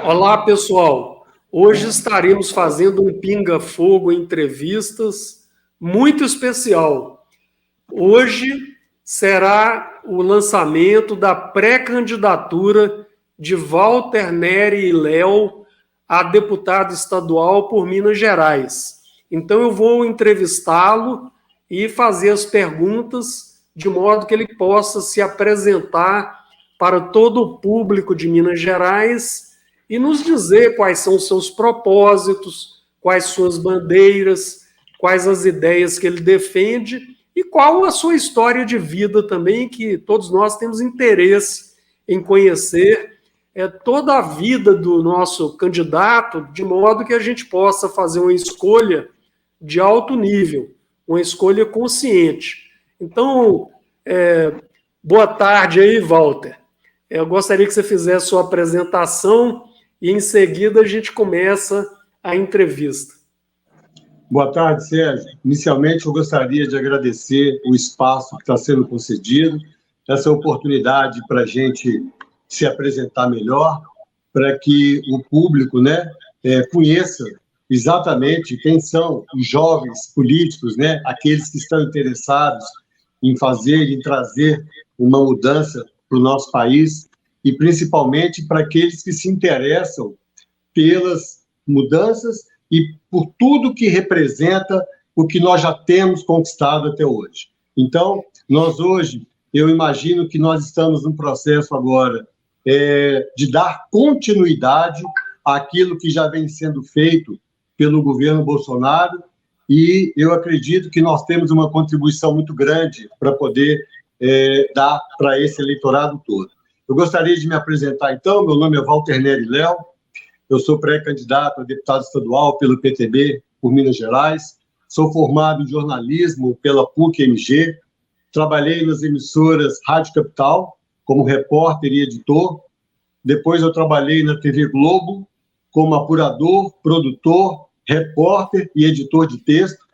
Olá, pessoal. Hoje estaremos fazendo um Pinga-Fogo Entrevistas muito especial. Hoje será o lançamento da pré-candidatura de Walter Nery e Léo a deputado estadual por Minas Gerais. Então eu vou entrevistá-lo e fazer as perguntas de modo que ele possa se apresentar para todo o público de Minas Gerais e nos dizer quais são os seus propósitos, quais suas bandeiras, quais as ideias que ele defende e qual a sua história de vida também, que todos nós temos interesse em conhecer toda a vida do nosso candidato, de modo que a gente possa fazer uma escolha de alto nível, uma escolha consciente. Então, boa tarde aí, Walter. Eu gostaria que você fizesse sua apresentação e, em seguida, a gente começa a entrevista. Boa tarde, Sérgio. Inicialmente, eu gostaria de agradecer o espaço que está sendo concedido, essa oportunidade para a gente se apresentar melhor, para que o público conheça exatamente quem são os jovens políticos, aqueles que estão interessados em fazer, em trazer uma mudança para o nosso país, e principalmente para aqueles que se interessam pelas mudanças e por tudo que representa o que nós já temos conquistado até hoje. Então, nós hoje, eu imagino que nós estamos num processo agora de dar continuidade àquilo que já vem sendo feito pelo governo Bolsonaro, e eu acredito que nós temos uma contribuição muito grande para poder dar para esse eleitorado todo. Eu gostaria de me apresentar, então. Meu nome é Walter Nery Léo, eu sou pré-candidato a deputado estadual pelo PTB por Minas Gerais, sou formado em jornalismo pela PUC-MG, trabalhei nas emissoras Rádio Capital como repórter e editor, depois eu trabalhei na TV Globo como apurador, produtor, repórter e editor de texto,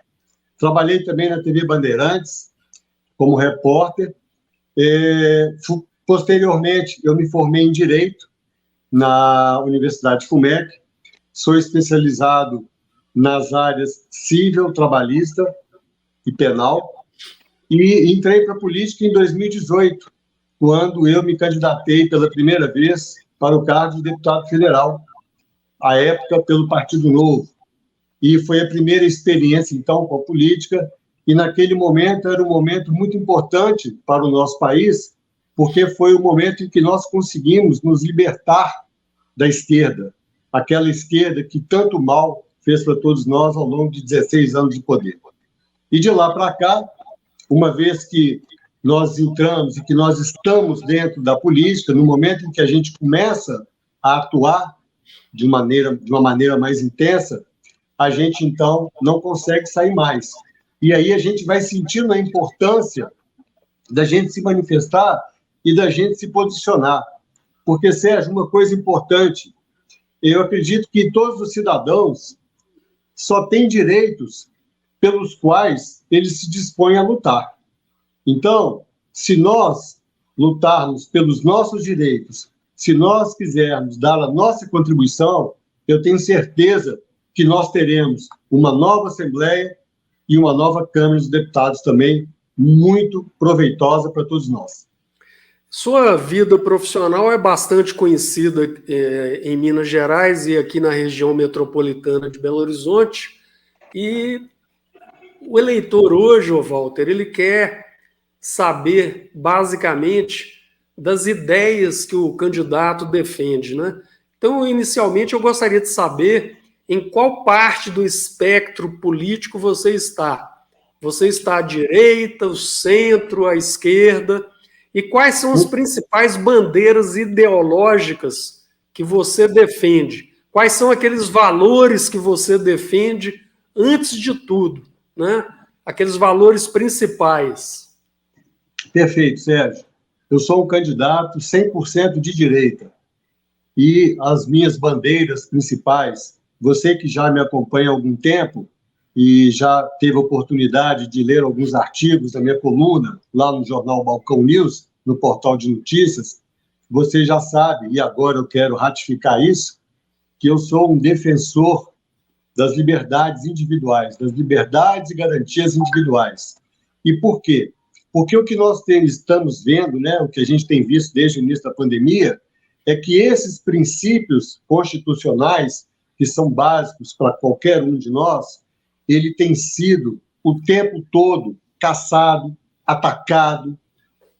trabalhei também na TV Bandeirantes como repórter. Posteriormente, eu me formei em Direito na Universidade FUMEC, sou especializado nas áreas civil, trabalhista e penal, e entrei para a política em 2018, quando eu me candidatei pela primeira vez para o cargo de deputado federal, à época pelo Partido Novo. E foi a primeira experiência, então, com a política, e naquele momento era um momento muito importante para o nosso país, porque foi o momento em que nós conseguimos nos libertar da esquerda, aquela esquerda que tanto mal fez para todos nós ao longo de 16 anos de poder. E de lá para cá, uma vez que nós entramos e que nós estamos dentro da política, no momento em que a gente começa a atuar de uma maneira mais intensa, a gente, então, não consegue sair mais. E aí a gente vai sentindo a importância da gente se manifestar e da gente se posicionar. Porque, Sérgio, uma coisa importante, eu acredito que todos os cidadãos só têm direitos pelos quais eles se dispõem a lutar. Então, se nós lutarmos pelos nossos direitos, se nós quisermos dar a nossa contribuição, eu tenho certeza que nós teremos uma nova Assembleia e uma nova Câmara dos Deputados também, muito proveitosa para todos nós. Sua vida profissional é bastante conhecida em Minas Gerais e aqui na região metropolitana de Belo Horizonte. E o eleitor hoje, Walter, ele quer saber, basicamente, das ideias que o candidato defende, né? Então, inicialmente, eu gostaria de saber em qual parte do espectro político você está. Você está à direita, o centro, à esquerda? E quais são as principais bandeiras ideológicas que você defende? Quais são aqueles valores que você defende antes de tudo, né? Aqueles valores principais. Perfeito, Sérgio. Eu sou um candidato 100% de direita. E as minhas bandeiras principais, você que já me acompanha há algum tempo e já teve a oportunidade de ler alguns artigos da minha coluna lá no jornal Balcão News, no portal de notícias, você já sabe, e agora eu quero ratificar isso, que eu sou um defensor das liberdades individuais, das liberdades e garantias individuais. E por quê? Porque o que nós estamos vendo, né, o que a gente tem visto desde o início da pandemia, é que esses princípios constitucionais, que são básicos para qualquer um de nós, ele tem sido o tempo todo caçado, atacado,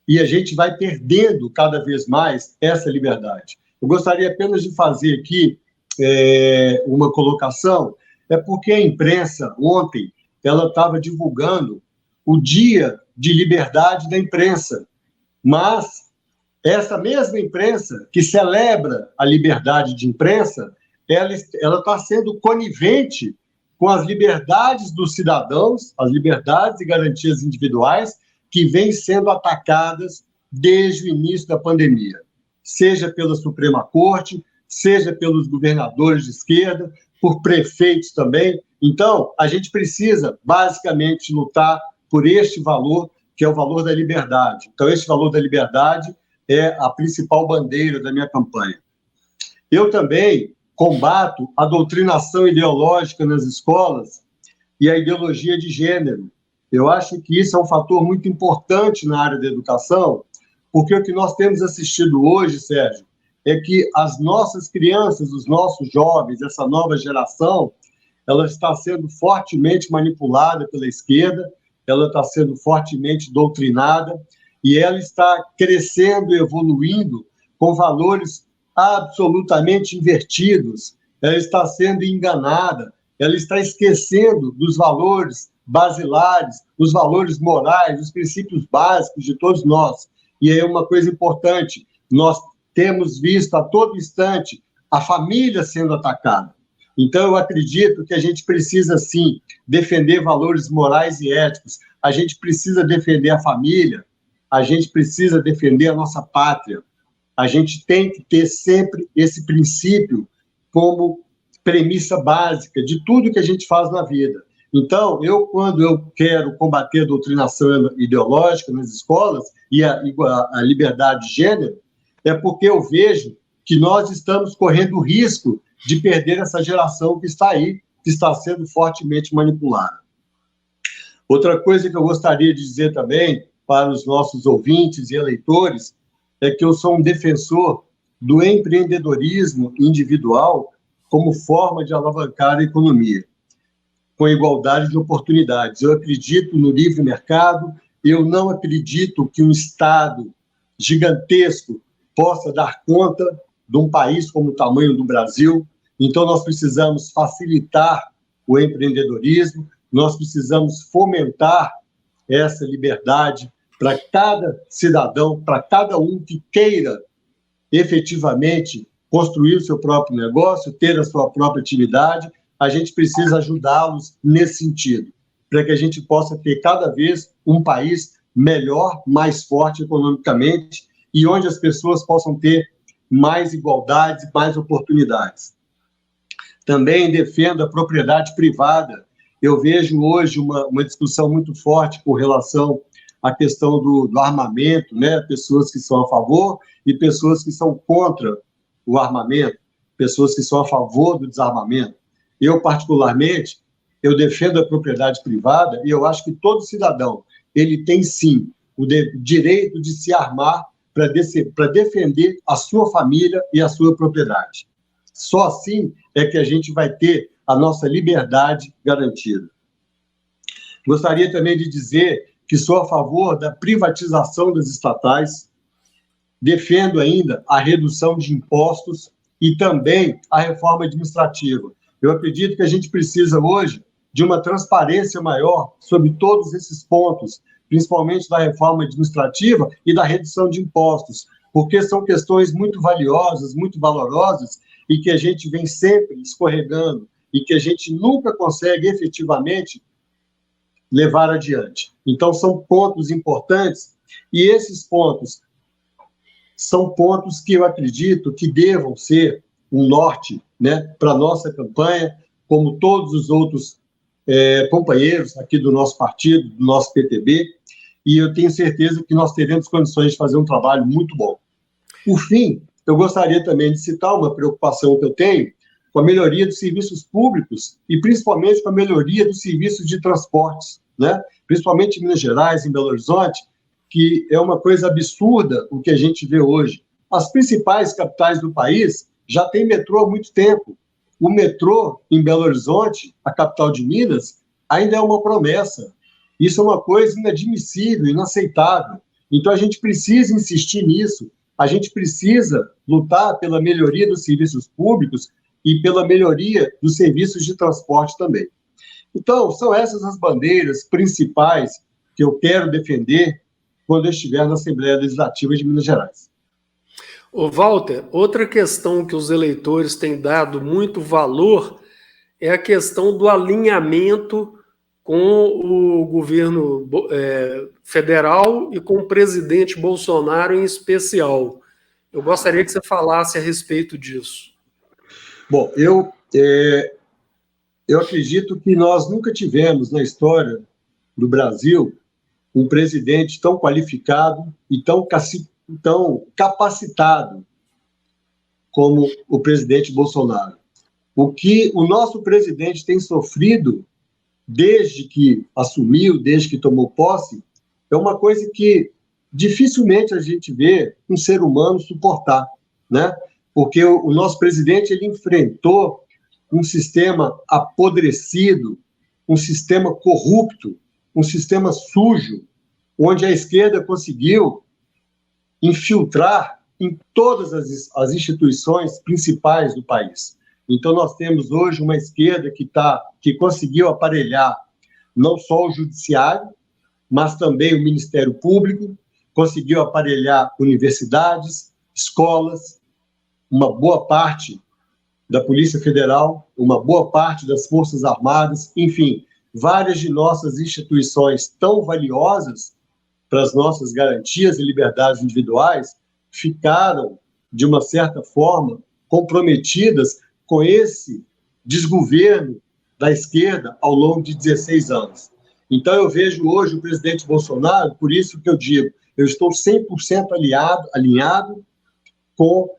e a gente vai perdendo cada vez mais essa liberdade. Eu gostaria apenas de fazer aqui uma colocação, porque a imprensa, ontem, ela estava divulgando o Dia de Liberdade da Imprensa, mas essa mesma imprensa que celebra a liberdade de imprensa, ela está sendo conivente com as liberdades dos cidadãos, as liberdades e garantias individuais que vêm sendo atacadas desde o início da pandemia, seja pela Suprema Corte, seja pelos governadores de esquerda, por prefeitos também. Então, a gente precisa, basicamente, lutar por este valor, que é o valor da liberdade. Então, este valor da liberdade é a principal bandeira da minha campanha. Eu também combato a doutrinação ideológica nas escolas e a ideologia de gênero. Eu acho que isso é um fator muito importante na área da educação, porque o que nós temos assistido hoje, Sérgio, é que as nossas crianças, os nossos jovens, essa nova geração, ela está sendo fortemente manipulada pela esquerda, ela está sendo fortemente doutrinada, e ela está crescendo e evoluindo com valores absolutamente invertidos. Ela está sendo enganada, ela está esquecendo dos valores basilares, os valores morais, os princípios básicos de todos nós. E aí uma coisa importante, nós temos visto a todo instante a família sendo atacada. Então, eu acredito que a gente precisa, sim, defender valores morais e éticos. A gente precisa defender a família, a gente precisa defender a nossa pátria. A gente tem que ter sempre esse princípio como premissa básica de tudo que a gente faz na vida. Então, quando eu quero combater a doutrinação ideológica nas escolas e a liberdade de gênero, é porque eu vejo que nós estamos correndo o risco de perder essa geração que está aí, que está sendo fortemente manipulada. Outra coisa que eu gostaria de dizer também para os nossos ouvintes e eleitores é que eu sou um defensor do empreendedorismo individual como forma de alavancar a economia, com igualdade de oportunidades. Eu acredito no livre mercado, eu não acredito que um Estado gigantesco possa dar conta de um país como o tamanho do Brasil. Então, nós precisamos facilitar o empreendedorismo, nós precisamos fomentar essa liberdade para cada cidadão, para cada um que queira efetivamente construir o seu próprio negócio, ter a sua própria atividade. A gente precisa ajudá-los nesse sentido, para que a gente possa ter cada vez um país melhor, mais forte economicamente e onde as pessoas possam ter mais igualdades, mais oportunidades. Também defendo a propriedade privada. Eu vejo hoje uma discussão muito forte com relação à questão do armamento, né? Pessoas que são a favor e pessoas que são contra o armamento, pessoas que são a favor do desarmamento. Eu, particularmente, eu defendo a propriedade privada e eu acho que todo cidadão, ele tem, sim, o direito de se armar para defender a sua família e a sua propriedade. Só assim é que a gente vai ter a nossa liberdade garantida. Gostaria também de dizer que sou a favor da privatização das estatais, defendo ainda a redução de impostos e também a reforma administrativa. Eu acredito que a gente precisa hoje de uma transparência maior sobre todos esses pontos, principalmente da reforma administrativa e da redução de impostos, porque são questões muito valiosas, muito valorosas, e que a gente vem sempre escorregando e que a gente nunca consegue efetivamente levar adiante. Então, são pontos importantes, e esses pontos são pontos que eu acredito que devam ser um norte, né, para a nossa campanha, como todos os outros companheiros aqui do nosso partido, do nosso PTB, e eu tenho certeza que nós teremos condições de fazer um trabalho muito bom. Por fim, eu gostaria também de citar uma preocupação que eu tenho com a melhoria dos serviços públicos e principalmente com a melhoria dos serviços de transportes, né? Principalmente em Minas Gerais, em Belo Horizonte, que é uma coisa absurda o que a gente vê hoje. As principais capitais do país já têm metrô há muito tempo. O metrô em Belo Horizonte, a capital de Minas, ainda é uma promessa. Isso é uma coisa inadmissível, inaceitável. Então, a gente precisa insistir nisso. A gente precisa lutar pela melhoria dos serviços públicos e pela melhoria dos serviços de transporte também. Então, são essas as bandeiras principais que eu quero defender quando eu estiver na Assembleia Legislativa de Minas Gerais. Ô Walter, outra questão que os eleitores têm dado muito valor é a questão do alinhamento com o governo federal e com o presidente Bolsonaro em especial. Eu gostaria que você falasse a respeito disso. Bom, eu acredito que nós nunca tivemos na história do Brasil um presidente tão qualificado e tão capacitado como o presidente Bolsonaro. O que o nosso presidente tem sofrido desde que assumiu, desde que tomou posse, é uma coisa que dificilmente a gente vê um ser humano suportar, né? Porque o nosso presidente ele enfrentou um sistema apodrecido, um sistema corrupto, um sistema sujo, onde a esquerda conseguiu infiltrar em todas as instituições principais do país. Então, nós temos hoje uma esquerda que conseguiu aparelhar não só o judiciário, mas também o Ministério Público, conseguiu aparelhar universidades, escolas, uma boa parte da Polícia Federal, uma boa parte das Forças Armadas, enfim, várias de nossas instituições tão valiosas para as nossas garantias e liberdades individuais ficaram, de uma certa forma, comprometidas com esse desgoverno da esquerda ao longo de 16 anos. Então, eu vejo hoje o presidente Bolsonaro, por isso que eu digo, eu estou 100% alinhado com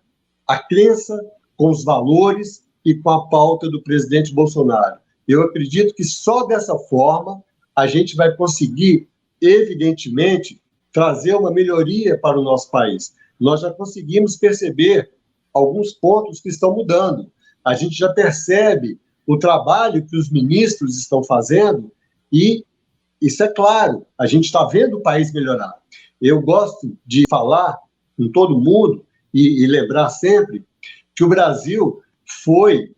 a crença, com os valores e com a pauta do presidente Bolsonaro. Eu acredito que só dessa forma a gente vai conseguir, evidentemente, trazer uma melhoria para o nosso país. Nós já conseguimos perceber alguns pontos que estão mudando. A gente já percebe o trabalho que os ministros estão fazendo e, isso é claro, a gente está vendo o país melhorar. Eu gosto de falar com todo mundo e lembrar sempre que o Brasil foi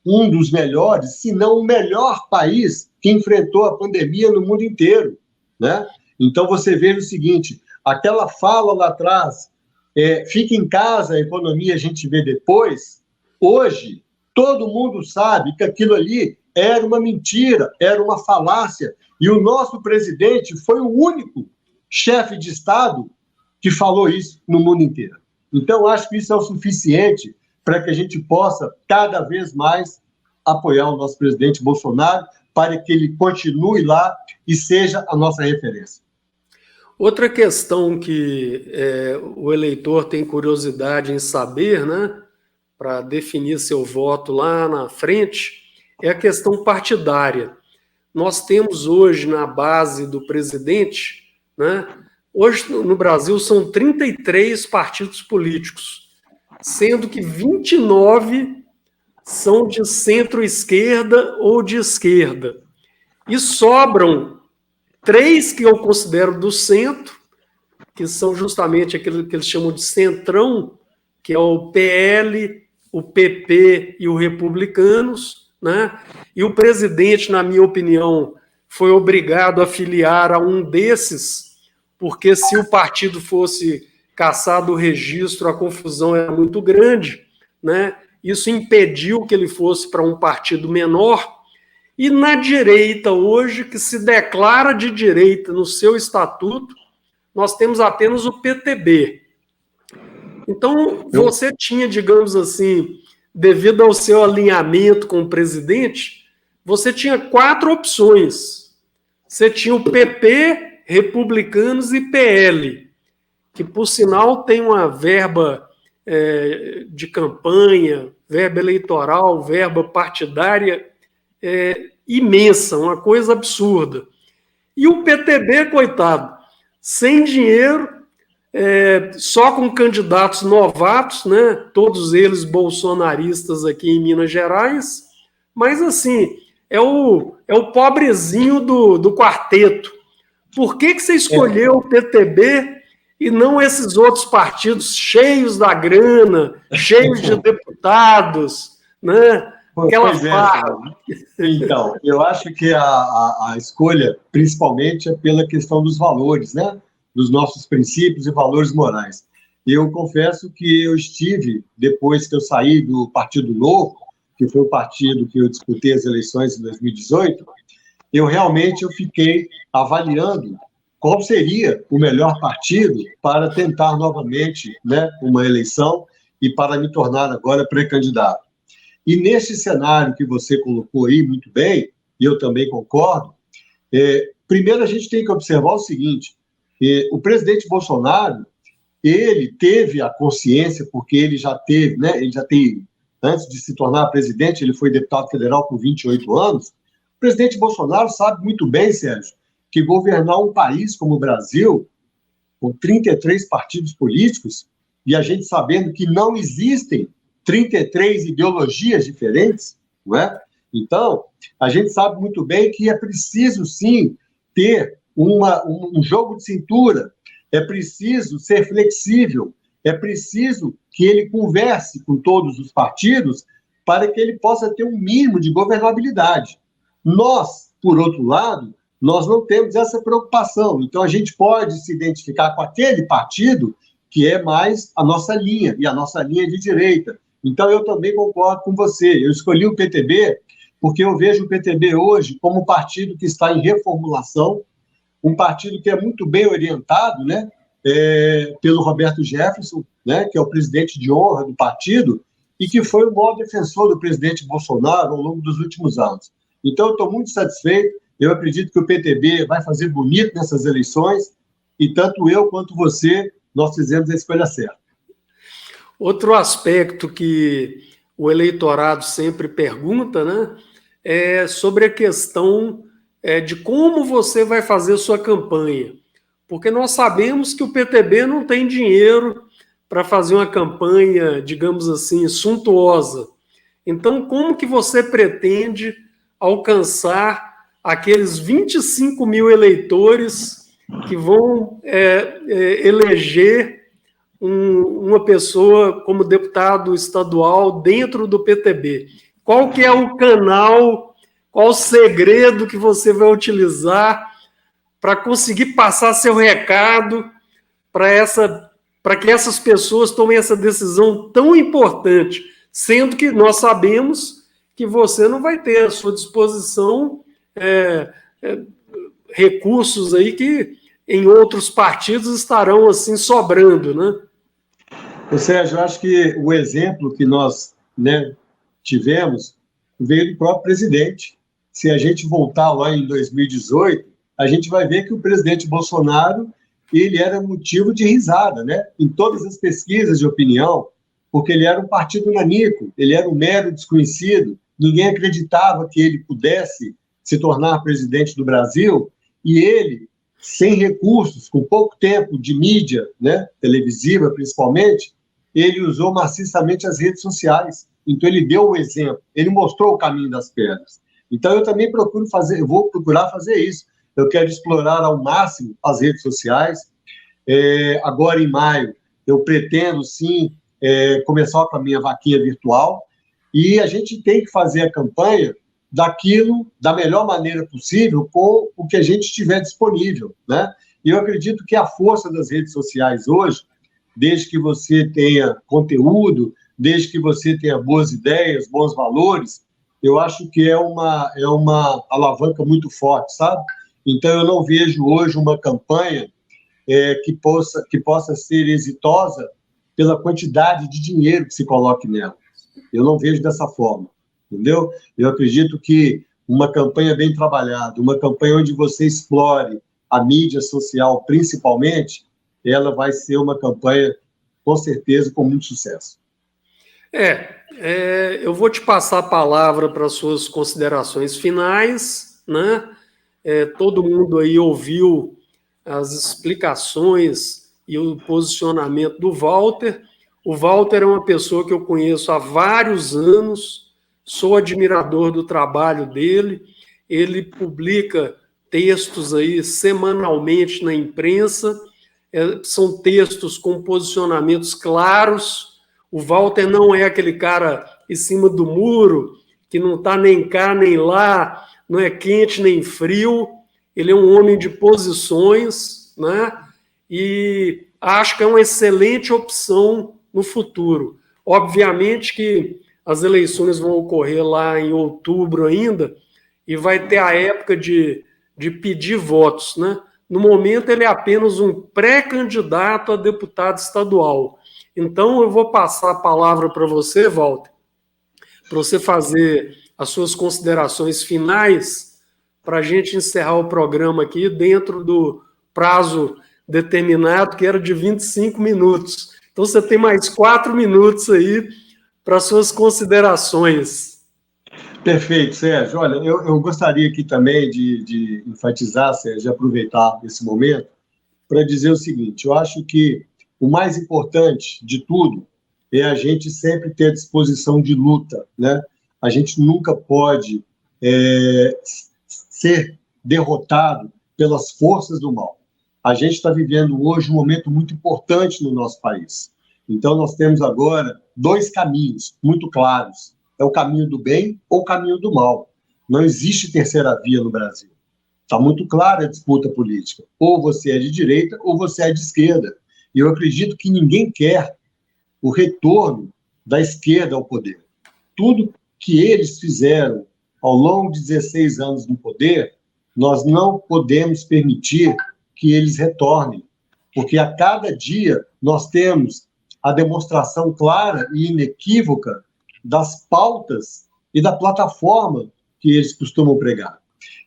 um dos melhores, se não o melhor país que enfrentou a pandemia no mundo inteiro, né? Então, você vê o seguinte, aquela fala lá atrás, fica em casa, a economia a gente vê depois, hoje, todo mundo sabe que aquilo ali era uma mentira, era uma falácia, e o nosso presidente foi o único chefe de Estado que falou isso no mundo inteiro. Então, acho que isso é o suficiente para que a gente possa, cada vez mais, apoiar o nosso presidente Bolsonaro para que ele continue lá e seja a nossa referência. Outra questão que o eleitor tem curiosidade em saber, né, para definir seu voto lá na frente, é a questão partidária. Nós temos hoje na base do presidente, né, hoje no Brasil são 33 partidos políticos, sendo que 29 são de centro-esquerda ou de esquerda. E sobram 3 que eu considero do centro, que são justamente aquilo que eles chamam de centrão, que é o PL, o PP e o Republicanos, né? E o presidente, na minha opinião, foi obrigado a filiar a um desses, porque se o partido fosse cassado o registro, a confusão era muito grande, né? Isso impediu que ele fosse para um partido menor. E na direita hoje, que se declara de direita no seu estatuto, nós temos apenas o PTB. Então, você tinha, digamos assim, devido ao seu alinhamento com o presidente, você tinha 4 opções. Você tinha o PP, Republicanos e PL, que, por sinal, tem uma verba de campanha, verba eleitoral, verba partidária imensa, uma coisa absurda. E o PTB, coitado, sem dinheiro, só com candidatos novatos, né? Todos eles bolsonaristas aqui em Minas Gerais, mas assim, é o pobrezinho do quarteto. Por que você escolheu o PTB e não esses outros partidos cheios da grana, cheios de deputados, né? Aquela farra. Então, eu acho que a escolha, principalmente, é pela questão dos valores, né? Dos nossos princípios e valores morais. Eu confesso que eu estive, depois que eu saí do Partido Novo, que foi o partido que eu disputei as eleições em 2018, eu fiquei avaliando qual seria o melhor partido para tentar novamente, né, uma eleição e para me tornar agora pré-candidato. E nesse cenário que você colocou aí muito bem, e eu também concordo, primeiro a gente tem que observar o seguinte: o presidente Bolsonaro, ele teve a consciência, porque ele já teve, né, antes de se tornar presidente, ele foi deputado federal por 28 anos. O presidente Bolsonaro sabe muito bem, Sérgio, que governar um país como o Brasil, com 33 partidos políticos, e a gente sabendo que não existem 33 ideologias diferentes, não é? Então, a gente sabe muito bem que é preciso, sim, ter um jogo de cintura, é preciso ser flexível, é preciso que ele converse com todos os partidos para que ele possa ter um mínimo de governabilidade. Nós, por outro lado, nós não temos essa preocupação. Então, a gente pode se identificar com aquele partido que é mais a nossa linha, e a nossa linha é de direita. Então, eu também concordo com você. Eu escolhi o PTB porque eu vejo o PTB hoje como um partido que está em reformulação, um partido que é muito bem orientado, né, pelo Roberto Jefferson, né, que é o presidente de honra do partido, e que foi o maior defensor do presidente Bolsonaro ao longo dos últimos anos. Então, eu estou muito satisfeito. Eu acredito que o PTB vai fazer bonito nessas eleições, e tanto eu quanto você, nós fizemos a escolha certa. Outro aspecto que o eleitorado sempre pergunta, né, é sobre a questão de como você vai fazer sua campanha. Porque nós sabemos que o PTB não tem dinheiro para fazer uma campanha, digamos assim, suntuosa. Então, como que você pretende alcançar aqueles 25 mil eleitores que vão eleger uma pessoa como deputado estadual dentro do PTB? Qual que é o canal, qual o segredo que você vai utilizar para conseguir passar seu recado para que essas pessoas tomem essa decisão tão importante, sendo que nós sabemos que você não vai ter à sua disposição recursos aí que em outros partidos estarão assim sobrando, né? Sérgio, eu acho que o exemplo que nós, né, tivemos veio do próprio presidente. Se a gente voltar lá em 2018, a gente vai ver que o presidente Bolsonaro, ele era motivo de risada, né? Em todas as pesquisas de opinião, porque ele era um partido nanico, ele era um mero desconhecido, ninguém acreditava que ele pudesse se tornar presidente do Brasil, e ele, sem recursos, com pouco tempo de mídia, né, televisiva principalmente, ele usou maciçamente as redes sociais. Então, ele deu um exemplo, ele mostrou o caminho das pedras. Então, eu também vou procurar fazer isso. Eu quero explorar ao máximo as redes sociais. Agora, em maio, eu pretendo, sim, começar com a minha vaquinha virtual, e a gente tem que fazer a campanha daquilo da melhor maneira possível com o que a gente tiver disponível, né? E eu acredito que a força das redes sociais hoje, desde que você tenha conteúdo, desde que você tenha boas ideias, bons valores, eu acho que é uma alavanca muito forte, sabe? Então, eu não vejo hoje uma campanha que possa ser exitosa pela quantidade de dinheiro que se coloque nela. Eu não vejo dessa forma, entendeu? Eu acredito que uma campanha bem trabalhada, uma campanha onde você explore a mídia social, principalmente, ela vai ser uma campanha com certeza, com muito sucesso. Eu vou te passar a palavra para suas considerações finais, né? Todo mundo aí ouviu as explicações e o posicionamento do Walter. O Walter é uma pessoa que eu conheço há vários anos, sou admirador do trabalho dele, ele publica textos aí semanalmente na imprensa, são textos com posicionamentos claros. O Walter não é aquele cara em cima do muro, que não está nem cá nem lá, não é quente nem frio, ele é um homem de posições, né? E acho que é uma excelente opção no futuro. Obviamente que as eleições vão ocorrer lá em outubro ainda, e vai ter a época de pedir votos, né? No momento, ele é apenas um pré-candidato a deputado estadual. Então, eu vou passar a palavra para você, Walter, para você fazer as suas considerações finais, para a gente encerrar o programa aqui dentro do prazo determinado, que era de 25 minutos. Então, você tem mais 4 minutos aí para suas considerações. Perfeito, Sérgio. Olha, eu gostaria aqui também de enfatizar, Sérgio, de aproveitar esse momento para dizer o seguinte: eu acho que o mais importante de tudo é a gente sempre ter disposição de luta, né? A gente nunca pode ser derrotado pelas forças do mal. A gente está vivendo hoje um momento muito importante no nosso país. Então, nós temos agora 2 caminhos muito claros. É o caminho do bem ou o caminho do mal. Não existe terceira via no Brasil. Está muito clara a disputa política. Ou você é de direita ou você é de esquerda. E eu acredito que ninguém quer o retorno da esquerda ao poder. Tudo que eles fizeram ao longo de 16 anos no poder, nós não podemos permitir que eles retornem. Porque a cada dia nós temos a demonstração clara e inequívoca das pautas e da plataforma que eles costumam pregar.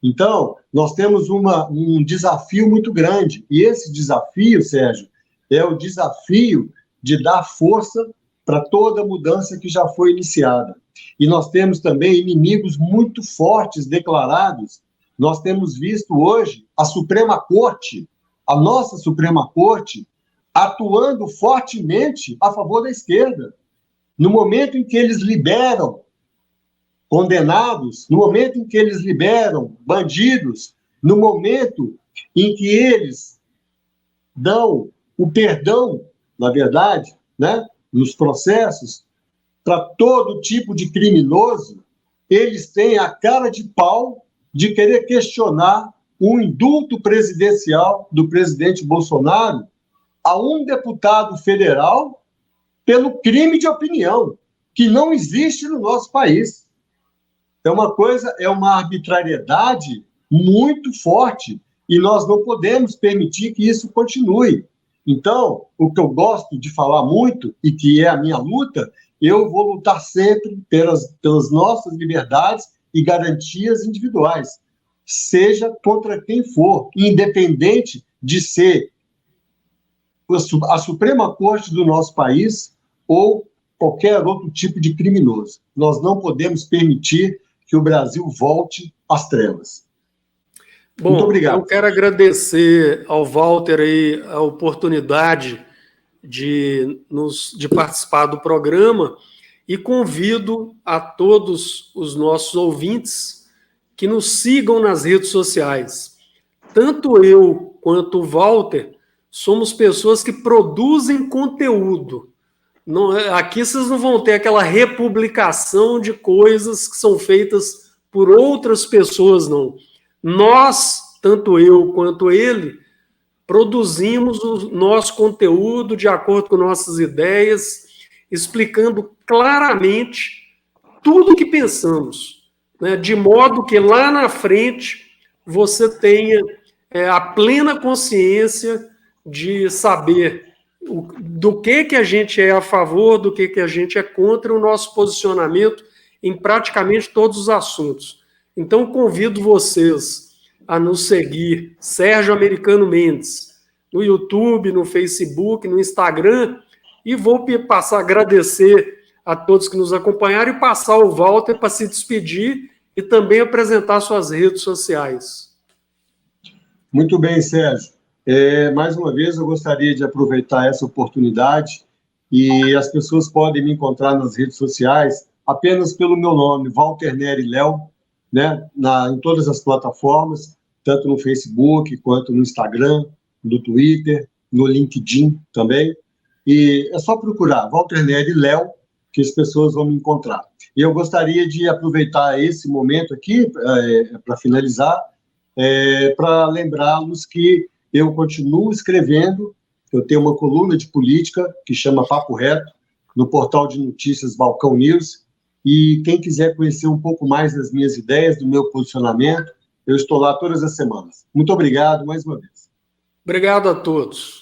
Então, nós temos um desafio muito grande. E esse desafio, Sérgio, é o desafio de dar força para toda mudança que já foi iniciada. E nós temos também inimigos muito fortes declarados. Nós temos visto hoje a Suprema Corte, a nossa Suprema Corte, atuando fortemente a favor da esquerda. No momento em que eles liberam condenados, no momento em que eles liberam bandidos, no momento em que eles dão o perdão, na verdade, né, nos processos, para todo tipo de criminoso, eles têm a cara de pau de querer questionar o indulto presidencial do presidente Bolsonaro a um deputado federal pelo crime de opinião, que não existe no nosso país. É uma arbitrariedade muito forte e nós não podemos permitir que isso continue. Então, o que eu gosto de falar muito e que é a minha luta, eu vou lutar sempre pelas nossas liberdades e garantias individuais, seja contra quem for, independente de ser a Suprema Corte do nosso país ou qualquer outro tipo de criminoso. Nós não podemos permitir que o Brasil volte às trevas. Bom, muito obrigado. Eu quero agradecer ao Walter aí a oportunidade de participar do programa e convido a todos os nossos ouvintes que nos sigam nas redes sociais. Tanto eu quanto o Walter somos pessoas que produzem conteúdo. Não, aqui vocês não vão ter aquela republicação de coisas que são feitas por outras pessoas, não. Nós, tanto eu quanto ele, produzimos o nosso conteúdo de acordo com nossas ideias, explicando claramente tudo o que pensamos, né, de modo que lá na frente você tenha a plena consciência de saber do que a gente é a favor, do que a gente é contra, o nosso posicionamento em praticamente todos os assuntos. Então, convido vocês a nos seguir, Sérgio Americano Mendes, no YouTube, no Facebook, no Instagram, E vou passar a agradecer a todos que nos acompanharam e passar o Walter para se despedir e também apresentar suas redes sociais. Muito bem, Sérgio. Mais uma vez, eu gostaria de aproveitar essa oportunidade e as pessoas podem me encontrar nas redes sociais apenas pelo meu nome, Walter Neri Léo, né, em todas as plataformas, tanto no Facebook, quanto no Instagram, no Twitter, no LinkedIn também. E é só procurar Walter Neri Léo, que as pessoas vão me encontrar. E eu gostaria de aproveitar esse momento aqui, para finalizar, para lembrá-los que eu continuo escrevendo, eu tenho uma coluna de política que chama Papo Reto, no portal de notícias Balcão News, e quem quiser conhecer um pouco mais das minhas ideias, do meu posicionamento, eu estou lá todas as semanas. Muito obrigado mais uma vez. Obrigado a todos.